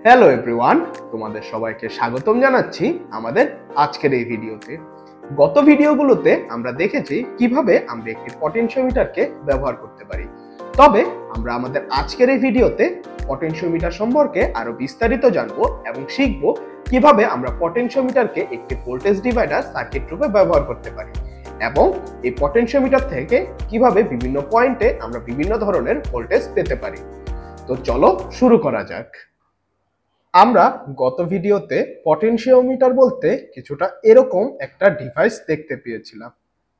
Hello everyone, তোমাদের সবাইকে স্বাগতম জানাচ্ছি আমাদের আজকের এই ভিডিওতে। গত ভিডিওগুলোতে আমরা দেখেছি কিভাবে আমরা একটি পটেনশিওমিটারকে ব্যবহার করতে পারি। তবে আমরা আমাদের আজকের এই ভিডিওতে পটেনশিওমিটার সম্পর্কে আরো বিস্তারিত জানবো এবং শিখবো কিভাবে আমরা পটেনশিওমিটারকে একটি ভোল্টেজ ডিভাইডার সার্কিট রূপে ব্যবহার করতে পারি এবং এই পটেনশিওমিটার থেকে কিভাবে বিভিন্ন পয়েন্টে আমরা বিভিন্ন ধরনের ভোল্টেজ পেতে পারি। তো চলো শুরু করা যাক। আমরা গত ভিডিওতে পটেনশিওমিটার বলতে কিছুটা এরকম একটা ডিভাইস দেখতে পেয়েছিলাম,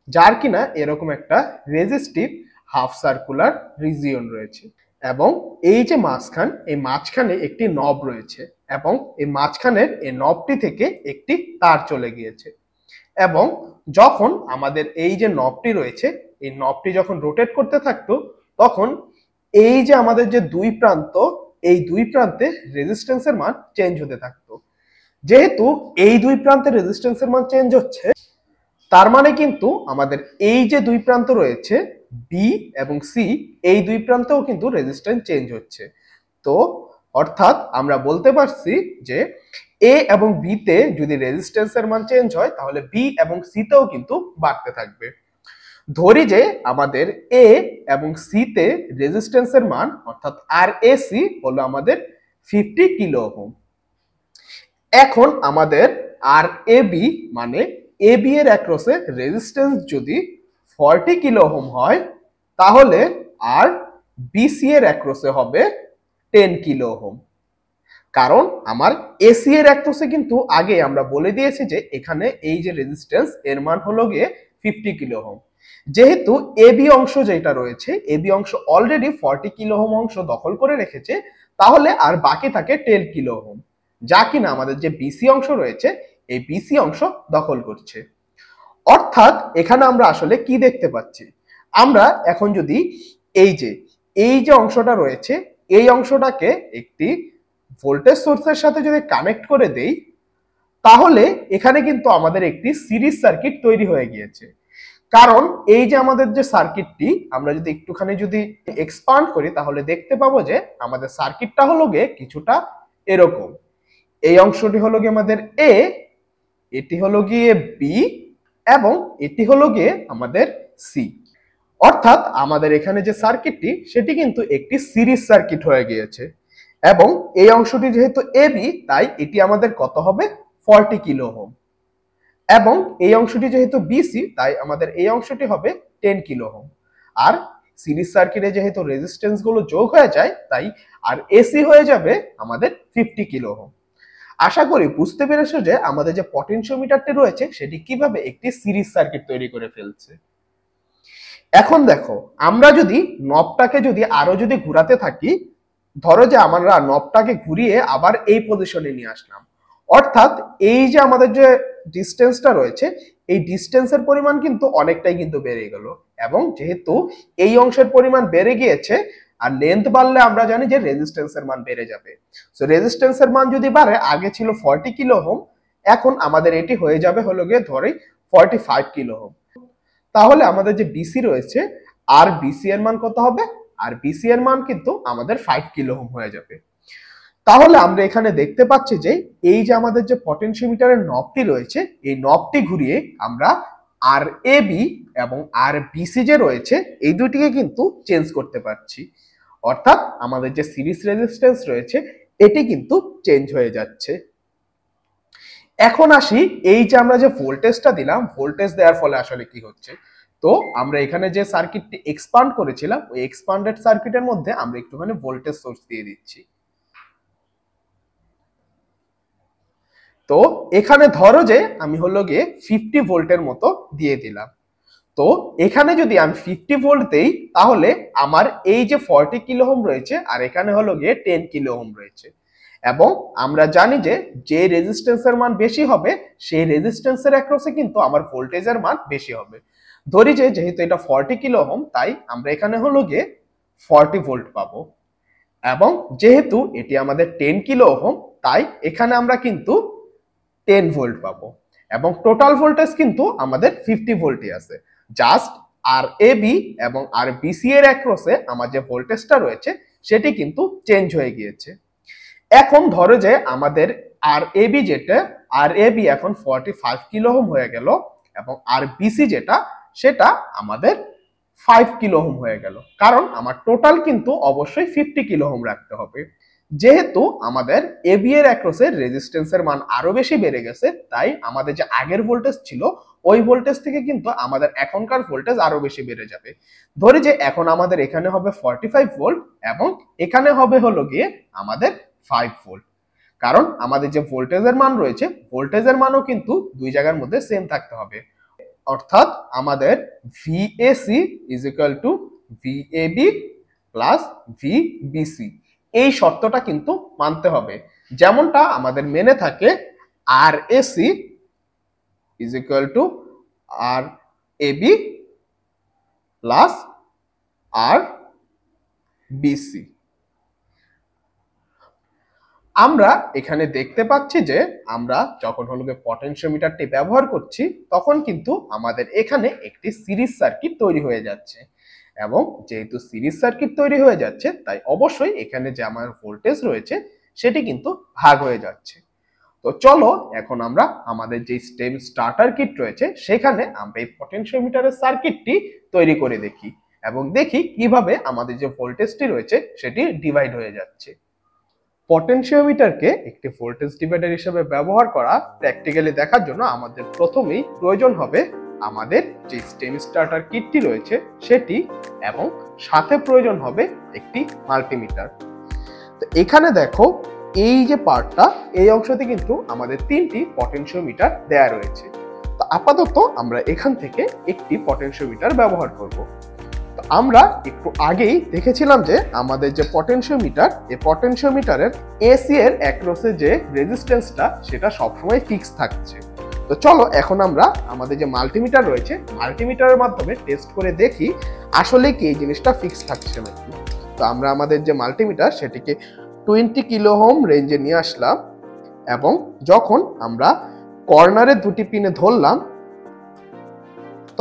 যার কিনা এরকম একটা রেজিস্টিভ হাফ সার্কুলার রিজিয়ন রয়েছে এবং এই যে মাঝখানে একটি নব রয়েছে এবং এই মাঝখানের এই নবটি থেকে একটি তার চলে গিয়েছে এবং যখন আমাদের এই যে নবটি রয়েছে এই নবটি যখন রোটেট করতে থাকতো তখন এই যে আমাদের যে এই দুই প্রান্তে রেজিস্ট্যান্সের মান চেঞ্জ হতে থাকতো। যেহেতু এই দুই প্রান্তে রেজিস্ট্যান্সের মান চেঞ্জ হচ্ছে, তার মানে কিন্তু আমাদের এই যে দুই প্রান্ত রয়েছে বি এবং সি, এই দুই প্রান্তেও কিন্তু রেজিস্ট্যান্স চেঞ্জ হচ্ছে। তো অর্থাৎ আমরা বলতে পারছি যে এ এবং বি তে যদি রেজিস্ট্যান্সের মান চেঞ্জ হয় তাহলে বি এবং সি তেও কিন্তু বাড়তে থাকবে। ধরি যে আমাদের এ এবং সি তে রেজিস্ট্যান্সের মান অর্থাৎ আর এ সি হলো আমাদের 50 কিলো ওহম। এখন আমাদের আর এ বি মানে এ বি এর অ্যাক্রসে রেজিস্ট্যান্স যদি 40 কিলো ওহম হয় তাহলে আর বিসি এর অ্যাক্রসে হবে 10 কিলো ওহম। কারণ আমার এসি এর অ্যাক্রসে কিন্তু আগে আমরা বলে দিয়েছি যে এখানে এই যে রেজিস্ট্যান্স এর মান হলো গিয়ে 50 কিলো ওহম। যেহেতু এবি অংশ যেটা রয়েছে এবি অংশ অলরেডি 40 কিলো ওহম অংশ দখল করে রেখেছে, তাহলে আর বাকি থাকে 10 কিলো ওহম, যা কিনা আমাদের যে বিসি অংশ রয়েছে এই বিসি অংশ দখল করছে। অর্থাৎ এখানে আমরা আসলে কি দেখতে পাচ্ছি, আমরা এখন যদি এই যে অংশটা রয়েছে এই অংশটাকে একটি ভোল্টেজ সোর্সের সাথে যদি কানেক্ট করে দেই তাহলে এখানে কিন্তু আমাদের একটি সিরিজ সার্কিট তৈরি হয়ে গিয়েছে। কারণ এই যে আমাদের যে সার্কিটটি আমরা যদি একটুখানি যদি এক্সপান্ড করি তাহলে দেখতে পাবো যে আমাদের সার্কিটটা হলো গিয়ে কিছুটা এরকম। এই অংশটি হলো গিয়ে আমাদের এ, এটি হলো গিয়ে বি এবং এটি হলো গিয়ে আমাদের সি। অর্থাৎ আমাদের এখানে যে সার্কিটটি সেটি কিন্তু একটি সিরিজ সার্কিট হয়ে গিয়েছে এবং এই অংশটি যেহেতু এবি তাই এটি আমাদের কত হবে 40 কিলো ওহম এবং এই অংশটি যেহেতু বিসি তাই আমাদের এই অংশটি হবে 10 কিলো ওহম। আর সিরিজ সার্কিটে যেহেতু রেজিস্ট্যান্স গুলো যোগ হয়ে যায় তাই আর এসি হয়ে যাবে আমাদের 50 কিলো ওহম। আশা করি বুঝতে পেরেছো যে আমাদের যে পটেনশিওমিটারটি রয়েছে সেটি কিভাবে একটি সিরিজ সার্কিট তৈরি করে ফেলছে। এখন দেখো, আমরা যদি নবটাকে আরো ঘোরাতে থাকি, ধরো যে আমরা নবটাকে ঘুরিয়ে আবার এই পজিশনে নিয়ে আসলাম, অর্থাৎ এই যে আমাদের যে ডিস্টেন্সটা রয়েছে এই ডিস্টেন্সের পরিমাণ কিন্তু অনেকটাই কিন্তু বেড়ে গেল এবং যেহেতু এই অংশের পরিমাণ বেড়ে গিয়েছে আর লেন্থ বাড়লে আমরা জানি যে রেজিস্ট্যান্সের মান বেড়ে যাবে। সো রেজিস্ট্যান্সের মান যদি বাড়ে, আগে ছিল 40 কিলো ওহম, এখন আমাদের এটি হয়ে যাবে হলো গিয়ে ধরে 45 কিলো ওহম। তাহলে আমাদের যে বিসি রয়েছে আর বিসি এর মান কত হবে, আর বিসি এর মান কিন্তু আমাদের 5 কিলো ওহম হয়ে যাবে। তাহলে আমরা এখানে দেখতে পাচ্ছি যে এই যে আমাদের যে পটেনশিওমিটারের নবটি রয়েছে এই নবটি ঘুরিয়ে আমরা আর এ বি এবং আর বিসি যে রয়েছে এই দুটিকে কিন্তু চেঞ্জ করতে পারছি। অর্থাৎ আমাদের যে সিরিজ রেজিস্ট্যান্স রয়েছে এটি কিন্তু চেঞ্জ হয়ে যাচ্ছে। এখন আসি, এই যে আমরা যে ভোল্টেজটা দিলাম, ভোল্টেজ দেওয়ার ফলে আসলে কি হচ্ছে। তো আমরা এখানে যে সার্কিটটি এক্সপান্ড করেছিলাম ওই এক্সপান্ডেড সার্কিটের মধ্যে আমরা একটুখানি ভোল্টেজ সোর্স দিয়ে দিচ্ছি। তো এখানে ধরো যে আমি হলো গিয়ে 50 ভোল্টের মতো দিয়ে দিলাম। তো এখানে যদি আমি 50 ভোল্ট দেই তাহলে আমার এই যে 40 কিলো ওহম রয়েছে আর এখানে হলো গিয়ে 10 কিলো ওহম রয়েছে এবং আমরা জানি যে যে রেজিস্ট্যান্সের মান বেশি হবে সেই রেজিস্ট্যান্সের অ্যাক্রসে কিন্তু আমার ভোল্টেজের মান বেশি হবে। ধরি যে যেহেতু এটা 40 কিলো ওহম তাই আমরা এখানে হলো গিয়ে 40 ভোল্ট পাবো এবং যেহেতু এটি আমাদের 10 কিলো ওহম তাই এখানে আমরা কিন্তু 10 ভোল্ট পাবো এবং টোটাল ভোল্টেজ কিন্তু আমাদের 50 ভোল্টই আছে। জাস্ট আর এ বি এবং আর বিসি এর অ্যাক্রসে আমার যে ভোল্টেজটা রয়েছে সেটি কিন্তু চেঞ্জ হয়ে গিয়েছে। এখন ধরো যে আমাদের আর এবি যেটা, আর এবি এখন 45 কিলো ওহম হয়ে গেল, এবং আর বিসি যেটা সেটা আমাদের 5 কিলো ওহম হয়ে গেল, কারণ আমার টোটাল কিন্তু অবশ্যই 50 কিলো ওহম রাখতে হবে। যেহেতু আমাদের এবি এর অ্যাক্রসের রেজিস্ট্যান্সের মান আরো বেশি বেড়ে গেছে, তাই আমাদের যে আগের ভোল্টেজ ছিল ওই ভোল্টেজ থেকে কিন্তু আমাদের এখনকার ভোল্টেজ আরো বেশি বেড়ে যাবে। ধরি যে এখন আমাদের এখানে হবে 45 ভোল্ট এবং এখানে হবে হলো গিয়ে আমাদের 5 ভোল্ট, কারণ আমাদের যে ভোল্টেজের মান রয়েছে ভোল্টেজের মানও কিন্তু দুই জায়গার মধ্যে সেম থাকতে হবে। অর্থাৎ আমাদের VAC is equal to VAB plus VBC, এই শর্তটা কিন্তু মানতে হবে। যেমনটা আমাদের মেনে থাকে R AC is equal to R AB plus R BC. আমরা এখানে দেখতে পাচ্ছি যে আমরা যখন হলো পটেনশিওমিটারটি ব্যবহার করছি তখন কিন্তু আমাদের এখানে একটি সিরিজ সার্কিট তৈরি হয়ে যাচ্ছে, এবং যেহেতু সিরিজ সার্কিট তৈরি হয়ে যাচ্ছে তাই অবশ্যই এখানে যে আমার ভোল্টেজ রয়েছে সেটি কিন্তু ভাগ হয়ে যাচ্ছে। তো চলো এখন আমরা আমাদের যে স্টেম স্টার্টার কিট রয়েছে সেখানে আমরা এই পটেনশিওমিটারের সার্কিটটি তৈরি করে দেখি এবং দেখি কিভাবে আমাদের যে ভোল্টেজটি রয়েছে সেটি ডিভাইড হয়ে যাচ্ছে। পটেনশিওমিটারকে একটি ভোল্টেজ ডিভাইডার হিসেবে ব্যবহার করা প্র্যাকটিক্যালি দেখার জন্য আমাদের প্রথমেই প্রয়োজন হবে আমাদের যে স্টেম স্টার্টার কিটটি রয়েছে সেটি, এবং সাথে প্রয়োজন হবে একটি মাল্টিমিটার। তো এখানে দেখো এই যে পার্টটা, এই অংশতে কিন্তু আমাদের তিনটি পটেনশিওমিটার দেয়া রয়েছে। তো আপাতত আমরা এখান থেকে একটি পটেনশিওমিটার ব্যবহার করব। তো আমরা একটু আগেই দেখেছিলাম যে আমাদের যে পটেনশিওমিটার, এই পটেনশিওমিটারের এসি এর অ্যাক্রসে যে রেজিস্ট্যান্সটা সেটা সবসময় ফিক্স থাকছে। তো চলো এখন আমরা আমাদের যে মাল্টিমিটার রয়েছে মাল্টিমিটারের মাধ্যমে টেস্ট করে দেখি আসলে কি এই জিনিসটা ফিক্স থাকছে নাকি। তো আমরা আমাদের যে মাল্টিমিটার সেটিকে 20 কিলো ওহম রেঞ্জে নিয়ে আসলাম, এবং যখন আমরা কর্নারের দুটি পিনে ধরলাম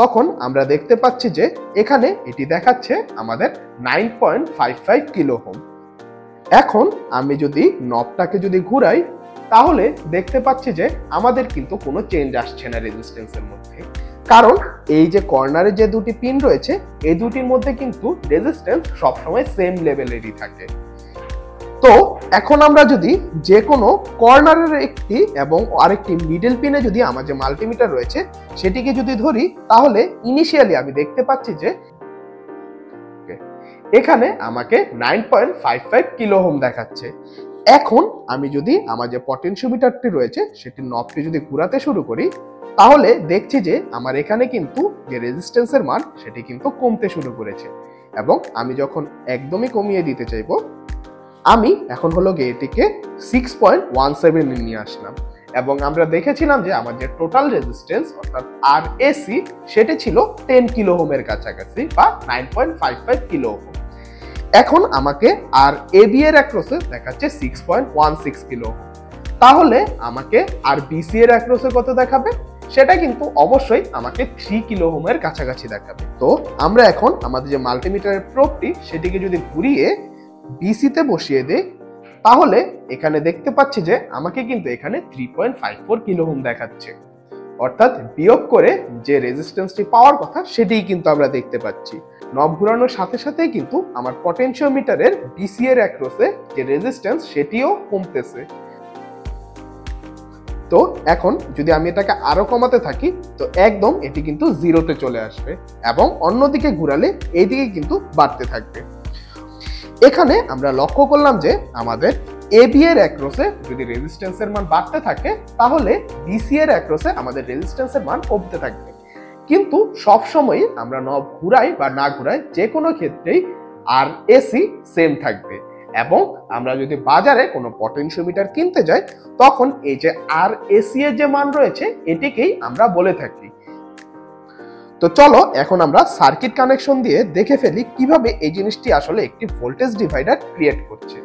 তখন আমরা দেখতে পাচ্ছি যে এখানে এটি দেখাচ্ছে আমাদের 9.55 কিলো ওহম। এখন আমি যদি নবটাকে যদি ঘুরাই তাহলে দেখতে পাচ্ছি যে আমাদের কিন্তু কোনো চেঞ্জ আসছে না রেজিস্ট্যান্সের মধ্যে, কারণ এই যে কর্নারে যে দুটি পিন রয়েছে এই দুটির মধ্যে কিন্তু রেজিস্ট্যান্স সবসময় সেম লেভেলেরই থাকে। তো এখন আমরা যদি যে কোনো কর্নারের একটি এবং আরেকটি মিডল পিনে যদি আমার যে মাল্টিমিটার রয়েছে সেটিকে যদি ধরি তাহলে ইনিশিয়ালি আমি দেখতে পাচ্ছি যে এখানে আমাকে 9.55 কিলো ওহম দেখাচ্ছে। এখন আমি যদি আমার যে পটেনশিওমিটারটি রয়েছে সেটির নবটি যদি ঘোরাতে শুরু করি তাহলে দেখছি যে আমার এখানে কিন্তু যে রেজিস্ট্যান্সের মান সেটি কিন্তু কমতে শুরু করেছে, এবং আমি যখন একদমই কমিয়ে দিতে চাইবো আমি এখন হলো গিয়ে এটিকে 6.17 নিয়ে আসলাম, এবং আমরা দেখেছিলাম যে আমার যে টোটাল রেজিস্ট্যান্স অর্থাৎ আর এসি সেটি ছিল 10 কিলো ওহমের কাছাকাছি বা 9.55 কিলো ওহম। এখন আমাকে আর এবি এর অ্যাক্রসে দেখাচ্ছে 6.16 কিলো ওহম, তাহলে আমাকে আর বিসি এর অ্যাক্রসে কত দেখাবে? সেটা কিন্তু অবশ্যই আমাকে 3 কিলো ওহমের কাছাকাছি দেখাবে। তো আমরা এখন আমাদের যে মাল্টিমিটারের প্রোবটি সেটিকে যদি ঘুরিয়ে বিসিতে বসিয়ে দেই তাহলে এখানে দেখতে পাচ্ছি যে আমাকে কিন্তু এখানে 3.54 কিলো ওহম দেখাচ্ছে, অর্থাৎ বিয়োগ করে যে রেজিস্ট্যান্সটি পাওয়ার কথা সেটিই কিন্তু আমরা দেখতে পাচ্ছি। নব ঘোরানোর সাথে সাথেই কিন্তু আমার পটেনশিওমিটারের বিসি এর অ্যাক্রসে যে রেজিস্ট্যান্স সেটিও কমতেছে। তো এখন যদি আমি এটাকে আরো কমাতে থাকি তো একদম এটি কিন্তু জিরোতে চলে আসবে, এবং অন্যদিকে ঘুরালে এইদিকে কিন্তু বাড়তে থাকবে। এখানে আমরা লক্ষ্য করলাম যে আমাদের এবি এর অ্যাক্রসে যদি রেজিস্ট্যান্সের মান বাড়তে থাকে তাহলে বিসি এর অ্যাক্রসে আমাদের রেজিস্ট্যান্সের মান কমতে থাকবে, কিন্তু সবসময় আমরা নব ঘুরাই বা না ঘুরাই যে কোনো ক্ষেত্রেই আর এসি সেম থাকবে। এবং আমরা যদি বাজারে কোনো পটেনশিওমিটার কিনতে যাই তখন এই যে আর এসি এর যে মান রয়েছে এটিকেই আমরা বলে থাকি। তো চলো এখন আমরা সার্কিট কানেকশন দিয়ে দেখে ফেলি কিভাবে এই জিনিসটি আসলে একটি ভোল্টেজ ডিভাইডার ক্রিয়েট করছে।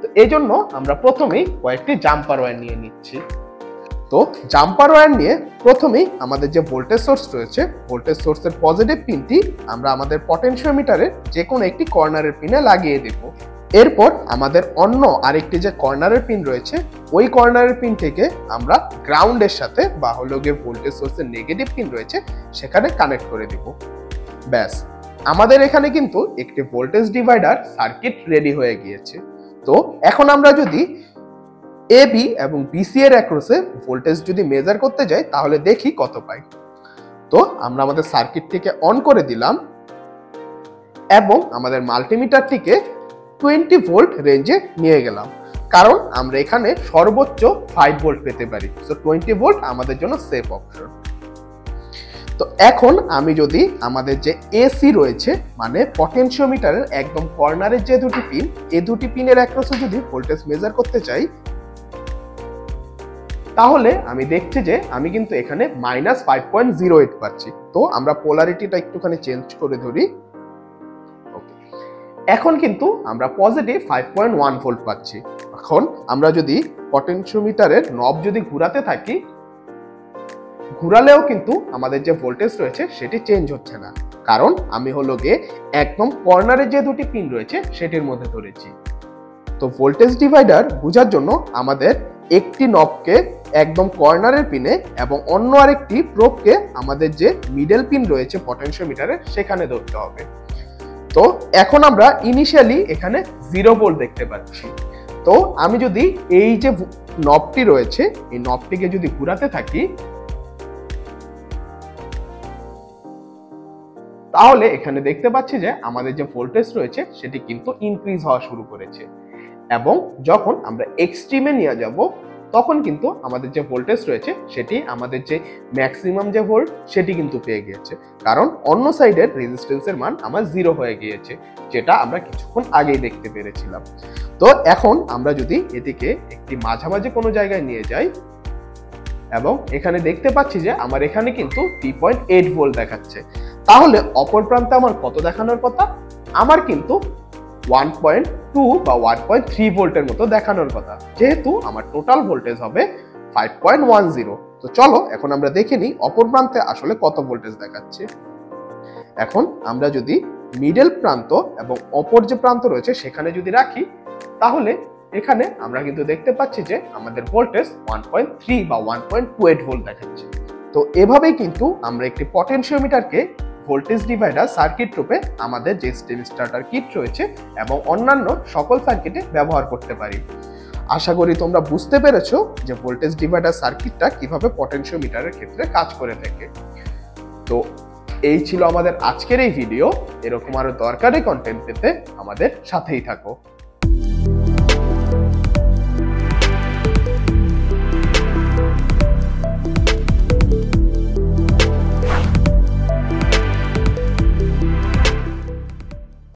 তো এই জন্য আমরা প্রথমেই কয়েকটি জাম্পার ওয়্যার নিয়ে নিচ্ছি। তো জাম্পার ওয়্যার নিয়ে প্রথমেই আমাদের যে ভোল্টেজ সোর্স রয়েছে ভোল্টেজ সোর্সের পজিটিভ পিনটি আমরা আমাদের পটেনশিওমিটারের যে কোনো একটি কর্নারের পিনে লাগিয়ে দেব। এরপর আমাদের অন্য আরেকটি যে কর্নারের পিন রয়েছে, ওই কর্নারের পিন থেকে আমরা গ্রাউন্ডের সাথে বা হলো গিয়ে ভোল্টেজ সোর্সের নেগেটিভ পিন রয়েছে সেখানে কানেক্ট করে দিব। ব্যাস, আমাদের এখানে কিন্তু একটি ভোল্টেজ ডিভাইডার সার্কিট রেডি হয়ে গিয়েছে। তো এখন আমরা যদি এবি এবং বিসি এর অ্যাক্রসে ভোল্টেজ যদি মেজার করতে যাই তাহলে দেখি কত পাই। তো আমরা আমাদের সার্কিটটিকে অন করে দিলাম এবং আমাদের মাল্টিমিটারটিকে 20 ভোল্ট রেঞ্জে নিয়ে গেলাম, কারণ আমরা এখানে সর্বোচ্চ 5 ভোল্ট পেতে পারি। সো 20 ভোল্ট আমাদের জন্য সেফ অপশন। তো এখন আমি যদি আমাদের যে এসি রয়েছে মানে পটেনশিওমিটারের একদম কর্নারের যে দুটি পিন, এই দুটি পিনের অ্যাক্রসে যদি ভোল্টেজ মেজার করতে চাই তাহলে আমি দেখছি যে আমি কিন্তু এখানে -5.08 পাচ্ছি। তো আমরা পোলারিটিটা একটুখানি চেঞ্জ করে ধরি। এখন কিন্তু আমরা পজিটিভ 5.1 ভোল্ট পাচ্ছি। এখন আমরা যদি পটেনশিওমিটারের নব যদি ঘোরাতে থাকি, ঘোরালেও কিন্তু আমাদের যে ভোল্টেজ রয়েছে সেটি চেঞ্জ হচ্ছে না, কারণ আমি হলো গিয়ে একদম কর্নারে যে দুটি পিন রয়েছে সেটির মধ্যে ধরেছি। তো ভোল্টেজ ডিভাইডার বোঝার জন্য আমাদের একটি নবকে একদম কর্নারের পিনে এবং অন্য আরেকটি প্রোবকে আমাদের যে মিডল পিন রয়েছে পটেনশিওমিটারে সেখানে ধরতে হবে। তো এখন আমরা ইনিশিয়ালি এখানে 0 ভোল্ট দেখতে পাচ্ছি। তো আমি যদি এই যে নবটি রয়েছে এই নবটিকে যদি ঘোরাতে থাকি তাহলে এখানে দেখতে পাচ্ছি যে আমাদের যে ভোল্টেজ রয়েছে সেটি কিন্তু ইনক্রিজ হওয়া শুরু করেছে, এবং যখন আমরা এক্সট্রিমে নিয়ে যাব তখন কিন্তু আমাদের যে ভোল্টেজ রয়েছে সেটি আমাদের যে ম্যাক্সিমাম যে ভোল্ট সেটি কিন্তু পেয়ে গিয়েছে, কারণ অন্য সাইডের রেজিস্ট্যান্সের মান আমার 0 হয়ে গিয়েছে, যেটা আমরা কিছুক্ষণ আগেই দেখতে পেরেছিলাম। তো এখন আমরা যদি এটিকে একটি মাঝামাঝি কোনো জায়গায় নিয়ে যাই এবং এখানে দেখতে পাচ্ছি যে আমার এখানে কিন্তু 3.8 ভোল্ট দেখাচ্ছে, তাহলে অপর প্রান্তে আমার কত দেখানোর কথা? আমার কিন্তু 1.2 বা 1.3 ভোল্টের মতো দেখানোর কথা, যেহেতু আমার টোটাল ভোল্টেজ হবে 5.10। তো চলো এখন আমরা দেখে নিই অপর প্রান্তে আসলে কত ভোল্টেজ দেখাচ্ছে। এখন আমরা যদি মিডল প্রান্ত এবং অপর যে প্রান্ত রয়েছে সেখানে যদি রাখি তাহলে এখানে আমরা কিন্তু দেখতে পাচ্ছি যে আমাদের ভোল্টেজ 1.3 বা 1.28 ভোল্ট দেখাচ্ছে। তো এভাবেই কিন্তু আমরা একটি পটেনশিওমিটারকে ভোল্টেজ ডিভাইডার সার্কিট রূপে আমাদের যে স্টেম স্টার্টার কিট রয়েছে এবং অন্যান্য সকল সার্কিটে ব্যবহার করতে পারি। আশা করি তোমরা বুঝতে পেরেছো যে ভোল্টেজ ডিভাইডার সার্কিটটা কিভাবে পটেনশিওমিটারের ক্ষেত্রে কাজ করে থাকে। তো এই ছিল আমাদের আজকের এই ভিডিও। এরকম আরো দরকারি কন্টেন্ট পেতে আমাদের সাথেই থাকো।